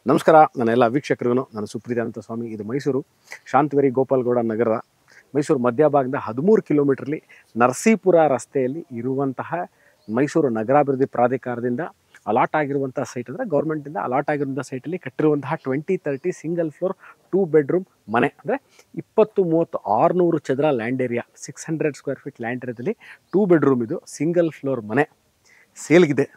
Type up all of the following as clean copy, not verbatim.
ನಮಸ್ಕಾರ ನನ್ನ ಎಲ್ಲ ವೀಕ್ಷಕರಿಗೂ ನಾನು ಸುಪ್ರೀತಾನಂದ ಸ್ವಾಮಿ. ಇದು ಮೈಸೂರು ಶಾಂತವೇರಿ ಗೋಪಾಲಗೌಡ ನಗರ, ಮೈಸೂರು ಮಧ್ಯಭಾಗದಿಂದ 13 ಕಿಲೋಮೀಟರ್ಲಿ ನರಸೀಪುರ ರಸ್ತೆಯಲ್ಲಿ ಇರುವಂತಹ ಮೈಸೂರು ನಗರಾಭಿವೃದ್ಧಿ ಪ್ರಾಧಿಕಾರದಿಂದ ಅಲಾಟ್ ಆಗಿರುವಂಥ ಸೈಟ್, ಅಂದರೆ ಗೌರ್ಮೆಂಟಿಂದ ಅಲಾಟ್ ಆಗಿರುವಂಥ ಸೈಟಲ್ಲಿ ಕಟ್ಟಿರುವಂತಹ 2030 ಸಿಂಗಲ್ ಫ್ಲೋರ್ 2 ಬೆಡ್ರೂಮ್ ಮನೆ, ಅಂದರೆ 20-30 600 ಚದರ land area, 600 square feet land ಏರಿಯಾದಲ್ಲಿ 2 ಬೆಡ್ರೂಮ್ ಇದು ಸಿಂಗಲ್ ಫ್ಲೋರ್ ಮನೆ ಸೇಲ್ಗಿದೆ.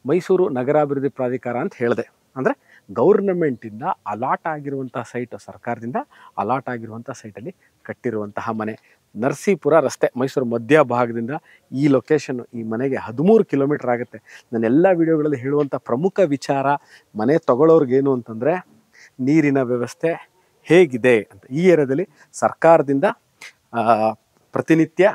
ಮೈಸೂರು ನಗರಾಭಿವೃದ್ಧಿ ಪ್ರಾಧಿಕಾರ ಅಂತ ಹೇಳಿದೆ, ಅಂದರೆ ಗೌರ್ನಮೆಂಟಿಂದ ಅಲಾಟ್ ಆಗಿರುವಂಥ ಸೈಟ್, ಸರ್ಕಾರದಿಂದ ಅಲಾಟ್ ಆಗಿರುವಂಥ ಸೈಟಲ್ಲಿ ಕಟ್ಟಿರುವಂತಹ ಮನೆ. ನರಸೀಪುರ ರಸ್ತೆ, ಮೈಸೂರು ಮಧ್ಯಭಾಗದಿಂದ ಈ ಲೊಕೇಶನ್ನು, ಈ ಮನೆಗೆ 13 ಕಿಲೋಮೀಟರ್ ಆಗುತ್ತೆ. ನಾನೆಲ್ಲ ವಿಡಿಯೋಗಳಲ್ಲಿ ಹೇಳುವಂಥ ಪ್ರಮುಖ ವಿಚಾರ ಮನೆ ತಗೊಳ್ಳೋರ್ಗೇನು ಅಂತಂದರೆ ನೀರಿನ ವ್ಯವಸ್ಥೆ ಹೇಗಿದೆ ಅಂತ. ಈ ಏರಿಯಾದಲ್ಲಿ ಸರ್ಕಾರದಿಂದ ಪ್ರತಿನಿತ್ಯ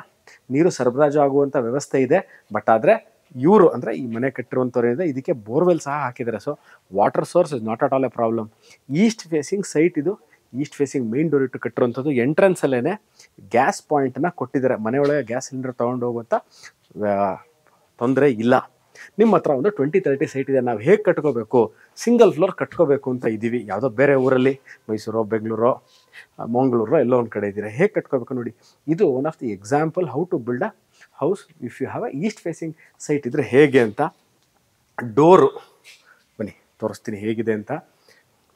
ನೀರು ಸರಬರಾಜು ಆಗುವಂಥ ವ್ಯವಸ್ಥೆ ಇದೆ. ಬಟ್ ಆದರೆ ಇವರು ಅಂದರೆ ಈ ಮನೆ ಕಟ್ಟಿರುವಂಥವ್ರಿಂದ ಇದಕ್ಕೆ ಬೋರ್ವೆಲ್ ಸಹ ಹಾಕಿದ್ದಾರೆ. So water source is not at all A problem. East facing site ಇದು, ಈಸ್ಟ್ ಫೇಸಿಂಗ್ ಮೇನ್ ಡೋರ್ ಇಟ್ಟು ಕಟ್ಟಿರುವಂಥದ್ದು. ಎಂಟ್ರೆನ್ಸಲ್ಲೇ ಗ್ಯಾಸ್ ಪಾಯಿಂಟನ್ನು ಕೊಟ್ಟಿದ್ದಾರೆ. ಮನೆಯೊಳಗೆ ಗ್ಯಾಸ್ ಸಿಲಿಂಡರ್ ತೊಗೊಂಡು ಹೋಗುವಂಥ ತೊಂದರೆ ಇಲ್ಲ. ನಿಮ್ಮ ಹತ್ರ ಒಂದು 2030 ಸೈಟ್ ಇದೆ. ನಾವು ಹೇಗೆ ಕಟ್ಕೋಬೇಕು, ಸಿಂಗಲ್ ಫ್ಲೋರ್ ಕಟ್ಕೋಬೇಕು ಅಂತ ಇದ್ದೀವಿ. ಯಾವುದೋ ಬೇರೆ ಊರಲ್ಲಿ, ಮೈಸೂರೋ ಬೆಂಗಳೂರೋ ಮಂಗಳೂರೋ ಎಲ್ಲೋ ಒಂದು ಕಡೆ ಇದ್ದೀರಾ, ಹೇಗೆ ಕಟ್ಕೋಬೇಕು ನೋಡಿ. ಇದು one of the example how to build a house if you have a east facing site ಇದ್ದರೆ ಹೇಗೆ ಅಂತ. ಡೋರು ಬನ್ನಿ ತೋರಿಸ್ತೀನಿ ಹೇಗಿದೆ ಅಂತ.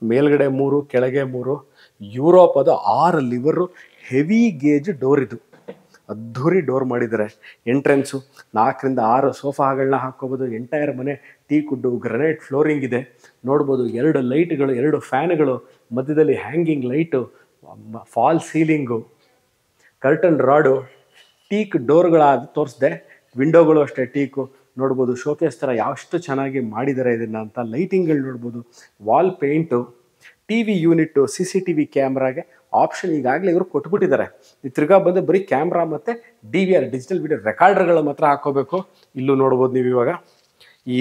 ಮೇಲ್ಗಡೆ 3, ಕೆಳಗೆ 3, ಯುರೋಪ್ ಅದು 6 ಲಿವರು ಹೆವಿ ಗೇಜ್ ಡೋರ್ ಇದು. ಅದ್ಧೂರಿ ಡೋರ್ ಮಾಡಿದ್ದಾರೆ. ಎಂಟ್ರೆನ್ಸು 4ರಿಂದ 6 ಸೋಫಾಗಳನ್ನ ಹಾಕ್ಕೋಬೋದು. ಎಂಟೈರ್ ಮನೆ ಟೀ ಕುಡ್ಡು, ಗ್ರನೈಟ್ ಫ್ಲೋರಿಂಗ್ ಇದೆ ನೋಡ್ಬೋದು. 2 ಲೈಟ್ಗಳು, 2 ಫ್ಯಾನ್ಗಳು, ಮಧ್ಯದಲ್ಲಿ hanging light, fall ceiling, curtain rod, teak ಡೋರ್ಗಳಾದ ತೋರಿಸ್ದೆ. ವಿಂಡೋಗಳು ಅಷ್ಟೇ ಟೀಕು ನೋಡ್ಬೋದು. ಶೋಕೇಸ್ ಥರ ಯಾವಷ್ಟು ಚೆನ್ನಾಗಿ ಮಾಡಿದ್ದಾರೆ ಇದನ್ನು ಅಂತ. ಲೈಟಿಂಗ್ಗಳು ನೋಡ್ಬೋದು, wall paint, T V unit, CCTV ಕ್ಯಾಮ್ರಾಗೆ ಆಪ್ಷನ್ ಈಗಾಗಲೇ ಇವರು ಕೊಟ್ಬಿಟ್ಟಿದ್ದಾರೆ. ಈ ತಿರ್ಗಾ ಬಂದು ಬರೀ ಕ್ಯಾಮ್ರಾ ಮತ್ತು DVR ಡಿಜಿಟಲ್ ವಿಡಿಯೋ ರೆಕಾರ್ಡರ್ಗಳ ಮಾತ್ರ ಹಾಕೋಬೇಕು. ಇಲ್ಲೂ ನೋಡ್ಬೋದು ನೀವು. ಇವಾಗ ಈ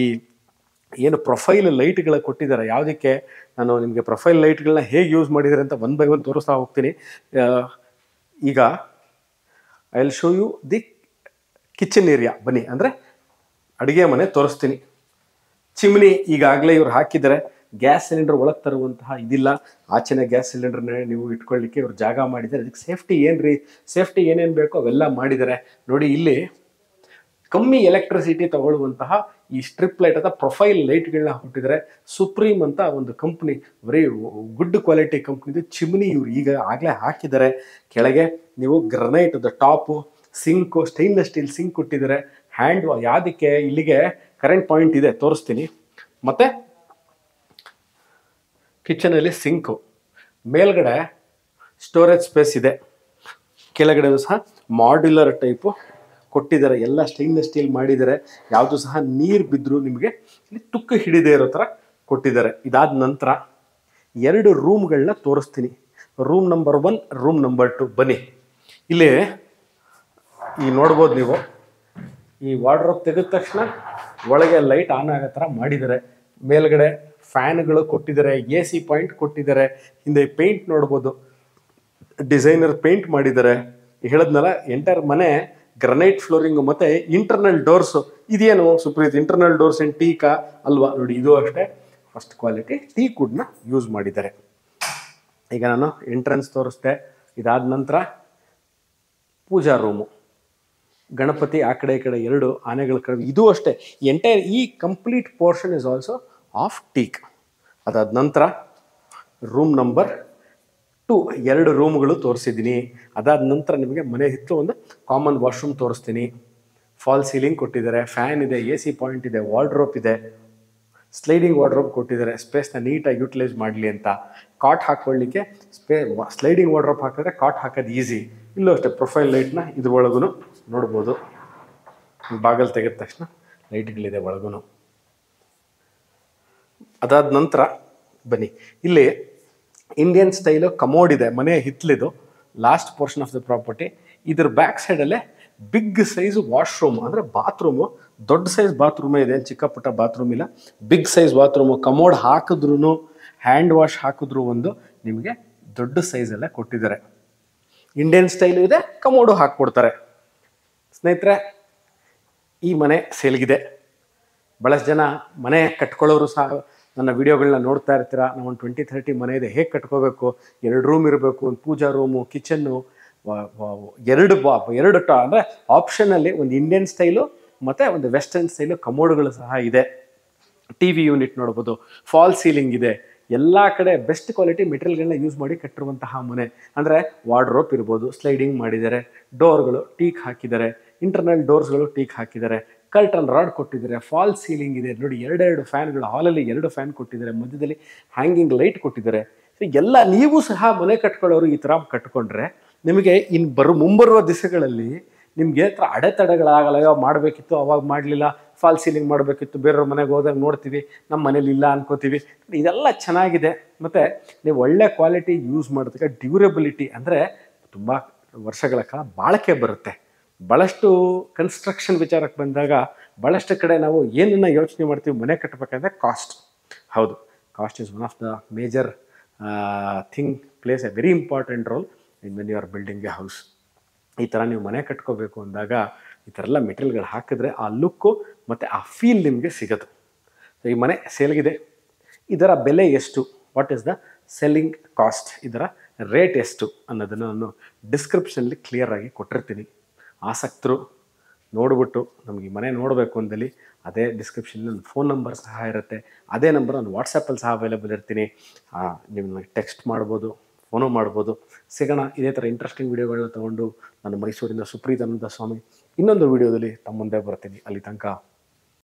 ಏನು ಪ್ರೊಫೈಲ್ ಲೈಟ್ಗಳ ಕೊಟ್ಟಿದ್ದಾರೆ, ಯಾವುದಕ್ಕೆ ನಾನು ನಿಮಗೆ ಪ್ರೊಫೈಲ್ ಲೈಟ್ಗಳನ್ನ ಹೇಗೆ ಯೂಸ್ ಮಾಡಿದ್ದಾರೆ ಅಂತ 1 by 1 ತೋರಿಸ್ತಾ ಹೋಗ್ತೀನಿ. ಈಗ I will show you the kitchen area. ಬನ್ನಿ, ಅಂದರೆ ಅಡುಗೆ ಮನೆ ತೋರಿಸ್ತೀನಿ. ಚಿಮ್ನಿ ಈಗಾಗಲೇ ಇವ್ರು ಹಾಕಿದ್ದಾರೆ. ಗ್ಯಾಸ್ ಸಿಲಿಂಡರ್ ಒಳಗೆ ತರುವಂತಹ ಇದಿಲ್ಲ. ಆಚೆನೇ ಗ್ಯಾಸ್ ಸಿಲಿಂಡರ್ನ ನೀವು ಇಟ್ಕೊಳ್ಳಿಕ್ಕೆ ಇವ್ರು ಜಾಗ ಮಾಡಿದ್ದಾರೆ. ಅದಕ್ಕೆ ಸೇಫ್ಟಿ ಏನೇನು ಬೇಕೋ ಅವೆಲ್ಲ ಮಾಡಿದ್ದಾರೆ ನೋಡಿ. ಇಲ್ಲಿ ಕಮ್ಮಿ ಎಲೆಕ್ಟ್ರಿಸಿಟಿ ತಗೊಳ್ಳುವಂತಹ ಈ ಸ್ಟ್ರಿಪ್ ಲೈಟ್ ಅಥವಾ ಪ್ರೊಫೈಲ್ ಲೈಟ್ಗಳನ್ನ ಹುಟ್ಟಿದ್ದಾರೆ. ಸುಪ್ರೀಮ್ ಅಂತ ಒಂದು ಕಂಪ್ನಿ, ವೆರಿ ಗುಡ್ ಕ್ವಾಲಿಟಿ ಕಂಪ್ನಿದು ಚಿಮ್ನಿ ಇವ್ರು ಈಗ ಆಗಲೇ ಹಾಕಿದ್ದಾರೆ. ಕೆಳಗೆ ನೀವು granite top, sink, stainless steel sink ಕೊಟ್ಟಿದ್ದಾರೆ. ಹ್ಯಾಂಡ್ ಯಾವುದಕ್ಕೆ, ಇಲ್ಲಿಗೆ ಕರೆಂಟ್ ಪಾಯಿಂಟ್ ಇದೆ ತೋರಿಸ್ತೀನಿ. ಮತ್ತು ಕಿಚನಲ್ಲಿ ಸಿಂಕು, ಮೇಲ್ಗಡೆ ಸ್ಟೋರೇಜ್ ಸ್ಪೇಸ್ ಇದೆ. ಕೆಳಗಡೆ ಸಹ ಮಾಡ್ಯುಲರ್ ಟೈಪು ಕೊಟ್ಟಿದ್ದಾರೆ. ಎಲ್ಲ ಸ್ಟೈನ್ಲೆಸ್ ಸ್ಟೀಲ್ ಮಾಡಿದ್ದಾರೆ. ಯಾವುದು ಸಹ ನೀರು ಬಿದ್ದರೂ ನಿಮಗೆ ಇಲ್ಲಿ ತುಕ್ಕು ಹಿಡಿದೇ ಇರೋ ಥರ ಕೊಟ್ಟಿದ್ದಾರೆ. ಇದಾದ ನಂತರ 2 ರೂಮ್ಗಳನ್ನ ತೋರಿಸ್ತೀನಿ. Room number 1, room number 2. ಬನ್ನಿ, ಇಲ್ಲಿ ಈ ನೋಡ್ಬೋದು ನೀವು. ಈ ವಾರ್ಡ್ರೋಬ್ ತೆಗೆದ ತಕ್ಷಣ ಒಳಗೆ ಲೈಟ್ ಆನ್ ಆಗೋ ಥರ ಮಾಡಿದ್ದಾರೆ. ಮೇಲ್ಗಡೆ ಫ್ಯಾನ್ಗಳು ಕೊಟ್ಟಿದ್ದಾರೆ, AC ಪಾಯಿಂಟ್ ಕೊಟ್ಟಿದ್ದಾರೆ. ಹಿಂದೆ ಪೇಂಟ್ ನೋಡ್ಬೋದು, ಡಿಸೈನರ್ ಪೇಂಟ್ ಮಾಡಿದ್ದಾರೆ. ಹೇಳಿದ್ನಲ್ಲ, ಎಂಟೈರ್ ಮನೆ ಗ್ರನೈಟ್ ಫ್ಲೋರಿಂಗು ಮತ್ತು ಇಂಟರ್ನಲ್ ಡೋರ್ಸು. ಇದೇನು ಸುಪ್ರೀತ್, ಇಂಟರ್ನಲ್ ಡೋರ್ಸ್ ಏನು ಟೀಕಾ ಅಲ್ವಾ? ನೋಡಿ, ಇದು ಅಷ್ಟೇ ಫಸ್ಟ್ ಕ್ವಾಲಿಟಿ ಟೀ ಕುಡ್ನ ಯೂಸ್ ಮಾಡಿದ್ದಾರೆ. ಈಗ ನಾನು ಎಂಟ್ರೆನ್ಸ್ ತೋರಿಸ್ದೆ. ಇದಾದ ನಂತರ ಪೂಜಾ ರೂಮು, ಗಣಪತಿ ಆ ಕಡೆ ಈ ಕಡೆ 2 ಆನೆಗಳ ಕಡೆ. ಇದು ಅಷ್ಟೇ ಎಂಟೈರ್ ಈ complete portion is also of teak. ಅದಾದ ನಂತರ ರೂಮ್ ನಂಬರ್ 2, 2 ರೂಮ್ಗಳು ತೋರಿಸಿದ್ದೀನಿ. ಅದಾದ ನಂತರ ನಿಮಗೆ ಮನೆ ಹಿತ್ತು ಒಂದು ಕಾಮನ್ ವಾಶ್ರೂಮ್ ತೋರಿಸ್ತೀನಿ. ಫಾಲ್ ಸೀಲಿಂಗ್ ಕೊಟ್ಟಿದ್ದಾರೆ, ಫ್ಯಾನ್ ಇದೆ, AC ಪಾಯಿಂಟ್ ಇದೆ, ವಾರ್ಡ್ರೋಪ್ ಇದೆ, ಸ್ಲೈಡಿಂಗ್ ವಾರ್ಡ್ರೋಪ್ ಕೊಟ್ಟಿದ್ದಾರೆ. ಸ್ಪೇಸ್ನ ನೀಟಾಗಿ ಯೂಟಿಲೈಸ್ ಮಾಡಲಿ ಅಂತ. ಕಾಟ್ ಹಾಕ್ಕೊಳ್ಳಿಕ್ಕೆ ಸ್ಲೈಡಿಂಗ್ ವಾರ್ಡ್ರೋಪ್ ಹಾಕಿದ್ರೆ ಕಾಟ್ ಹಾಕೋದು ಈಸಿ. ಇಲ್ಲೂ ಅಷ್ಟೇ ಪ್ರೊಫೈಲ್ ಲೈಟ್ನ ಇದ್ರೊಳಗೂ ನೋಡ್ಬೋದು. ಬಾಗಲ್ ತೆಗೆದ ತಕ್ಷಣ ಲೈಟ್ಗಳಿದೆ ಒಳಗೂ. ಅದಾದ ನಂತರ ಬನ್ನಿ, ಇಲ್ಲಿ ಇಂಡಿಯನ್ ಸ್ಟೈಲು ಕಮೋಡ್ ಇದೆ. ಮನೆ ಹಿತ್ತಲಿದು last portion of the property. ಇದ್ರ ಬ್ಯಾಕ್ ಸೈಡಲ್ಲೇ ಬಿಗ್ ಸೈಜ್ ವಾಶ್ರೂಮ್, ಅಂದರೆ ಬಾತ್ರೂಮು. ದೊಡ್ಡ ಸೈಜ್ ಬಾತ್ರೂಮೇ ಇದೆ, ಚಿಕ್ಕ ಪುಟ್ಟ ಬಾತ್ರೂಮ್ ಇಲ್ಲ. Big size bathroom. ಕಮೋಡ್ ಹಾಕಿದ್ರೂ, ಹ್ಯಾಂಡ್ ವಾಶ್ ಹಾಕಿದ್ರು ಒಂದು ನಿಮಗೆ ದೊಡ್ಡ ಸೈಜಲ್ಲೇ ಕೊಟ್ಟಿದ್ದಾರೆ. ಇಂಡಿಯನ್ ಸ್ಟೈಲು ಇದೆ, ಕಮೋಡು ಹಾಕ್ಕೊಡ್ತಾರೆ. ಸ್ನೇಹಿತರೆ, ಈ ಮನೆ ಸೇಲ್ಗಿದೆ. ಭಾಳಷ್ಟು ಜನ ಮನೆ ಕಟ್ಕೊಳ್ಳೋರು ಸಹ ನನ್ನ ವಿಡಿಯೋಗಳನ್ನ ನೋಡ್ತಾ ಇರ್ತೀರಾ. ನಾವು ಒಂದು 20-30 ಮನೆ ಇದೆ, ಹೇಗೆ ಕಟ್ಕೋಬೇಕು, 2 ರೂಮ್ ಇರಬೇಕು, ಒಂದು ಪೂಜಾ ರೂಮು, ಕಿಚನ್ನು, ಎರಡು ಅಂದರೆ ಆಪ್ಷನಲ್ಲಿ ಒಂದು ಇಂಡಿಯನ್ ಸ್ಟೈಲು ಮತ್ತು ಒಂದು ವೆಸ್ಟರ್ನ್ ಸ್ಟೈಲು ಕಮೋಡ್ಗಳು ಸಹ ಇದೆ. ಟಿ ವಿ ಯೂನಿಟ್ ನೋಡ್ಬೋದು, ಫಾಲ್ ಸೀಲಿಂಗ್ ಇದೆ. ಎಲ್ಲ ಕಡೆ ಬೆಸ್ಟ್ ಕ್ವಾಲಿಟಿ ಮೆಟೀರಿಯಲ್ಗಳನ್ನ ಯೂಸ್ ಮಾಡಿ ಕಟ್ಟಿರುವಂತಹ ಮನೆ. ಅಂದರೆ ವಾರ್ಡ್ರೋಪ್ ಇರ್ಬೋದು, ಸ್ಲೈಡಿಂಗ್ ಮಾಡಿದ್ದಾರೆ, ಡೋರ್ಗಳು ಟೀಕ್ ಹಾಕಿದ್ದಾರೆ, ಇಂಟರ್ನಲ್ ಡೋರ್ಸ್ಗಳು ಟೀಕ್ ಹಾಕಿದ್ದಾರೆ, ಕರ್ಟನ್ ರಾಡ್ ಕೊಟ್ಟಿದ್ದಾರೆ, ಫಾಲ್ ಸೀಲಿಂಗ್ ಇದೆ ನೋಡಿ, 2 ಫ್ಯಾನ್ಗಳು, ಹಾಲಲ್ಲಿ 2 ಫ್ಯಾನ್ ಕೊಟ್ಟಿದ್ದಾರೆ, ಮಧ್ಯದಲ್ಲಿ ಹ್ಯಾಂಗಿಂಗ್ ಲೈಟ್ ಕೊಟ್ಟಿದ್ದಾರೆ. ಸೊ ಎಲ್ಲ ನೀವು ಸಹ ಮನೆ ಕಟ್ಕೊಳ್ಳೋರು ಈ ಥರ ಕಟ್ಕೊಂಡ್ರೆ ನಿಮಗೆ ಮುಂಬರುವ ದಿವಸಗಳಲ್ಲಿ ನಿಮಗೆ ಹತ್ರ ಅಡೆತಡೆಗಳಾಗಲ್ಲ. ಯಾವ ಮಾಡಬೇಕಿತ್ತು ಅವಾಗ ಮಾಡಲಿಲ್ಲ, ಫಾಲ್ ಸೀಲಿಂಗ್ ಮಾಡಬೇಕಿತ್ತು, ಬೇರೆಯವ್ರ ಮನೆಗೆ ಹೋದಾಗ ನೋಡ್ತೀವಿ, ನಮ್ಮ ಮನೇಲಿ ಇಲ್ಲ ಅನ್ಕೋತೀವಿ. ಇದೆಲ್ಲ ಚೆನ್ನಾಗಿದೆ. ಮತ್ತು ನೀವು ಒಳ್ಳೆ ಕ್ವಾಲಿಟಿ ಯೂಸ್ ಮಾಡೋದಕ್ಕೆ ಡ್ಯೂರಬಿಲಿಟಿ ಅಂದರೆ ತುಂಬ ವರ್ಷಗಳ ಕಾಲ ಬಾಳಿಕೆ ಬರುತ್ತೆ. ಭಾಳಷ್ಟು ಕನ್ಸ್ಟ್ರಕ್ಷನ್ ವಿಚಾರಕ್ಕೆ ಬಂದಾಗ ಭಾಳಷ್ಟು ಕಡೆ ನಾವು ಏನನ್ನು ಯೋಚನೆ ಮಾಡ್ತೀವಿ ಮನೆ ಕಟ್ಟಬೇಕಂದ್ರೆ ಕಾಸ್ಟ್. ಹೌದು, cost is one of the major thing, plays a very important role in when you are building a house. ಈ ಥರ ನೀವು ಮನೆ ಕಟ್ಕೋಬೇಕು ಅಂದಾಗ ಈ ಥರ ಎಲ್ಲ ಮೆಟೀರಿಯಲ್ಗಳು ಹಾಕಿದ್ರೆ ಆ ಲುಕ್ಕು ಮತ್ತು ಆ ಫೀಲ್ ನಿಮಗೆ ಸಿಗೋದು. ಸೊ ಈ ಮನೆ ಸೇಲ್ಗಿದೆ, ಇದರ ಬೆಲೆ ಎಷ್ಟು, what is the selling cost, ಇದರ ರೇಟ್ ಎಷ್ಟು ಅನ್ನೋದನ್ನು ನಾನು ಡಿಸ್ಕ್ರಿಪ್ಷನಲ್ಲಿ ಕ್ಲಿಯರಾಗಿ ಕೊಟ್ಟಿರ್ತೀನಿ. ಆಸಕ್ತರು ನೋಡಿಬಿಟ್ಟು ನಮಗೆ ಈ ಮನೆ ನೋಡಬೇಕು ಅಂದಲ್ಲಿ ಅದೇ ಡಿಸ್ಕ್ರಿಪ್ಷನಲ್ಲಿ ನನ್ನ ಫೋನ್ ನಂಬರ್ ಸಹ ಇರುತ್ತೆ. ಅದೇ ನಂಬರ್ ನಾನು ವಾಟ್ಸಪ್ಪಲ್ಲಿ ಸಹ ಅವೈಲೇಬಲ್ ಇರ್ತೀನಿ. ನೀವು ನನಗೆ ಟೆಕ್ಸ್ಟ್ ಮಾಡ್ಬೋದು, ಫೋನು ಮಾಡ್ಬೋದು. ಸಿಗೋಣ ಇದೇ ಥರ ಇಂಟ್ರೆಸ್ಟಿಂಗ್ ವೀಡಿಯೋಗಳನ್ನ ತೊಗೊಂಡು. ನಾನು ಮೈಸೂರಿನ ಸುಪ್ರೀತಾನಂದ ಸ್ವಾಮಿ ಇನ್ನೊಂದು ವೀಡಿಯೋದಲ್ಲಿ ತಮ್ಮ ಮುಂದೆ ಬರ್ತೀನಿ. ಅಲ್ಲಿ ತನಕ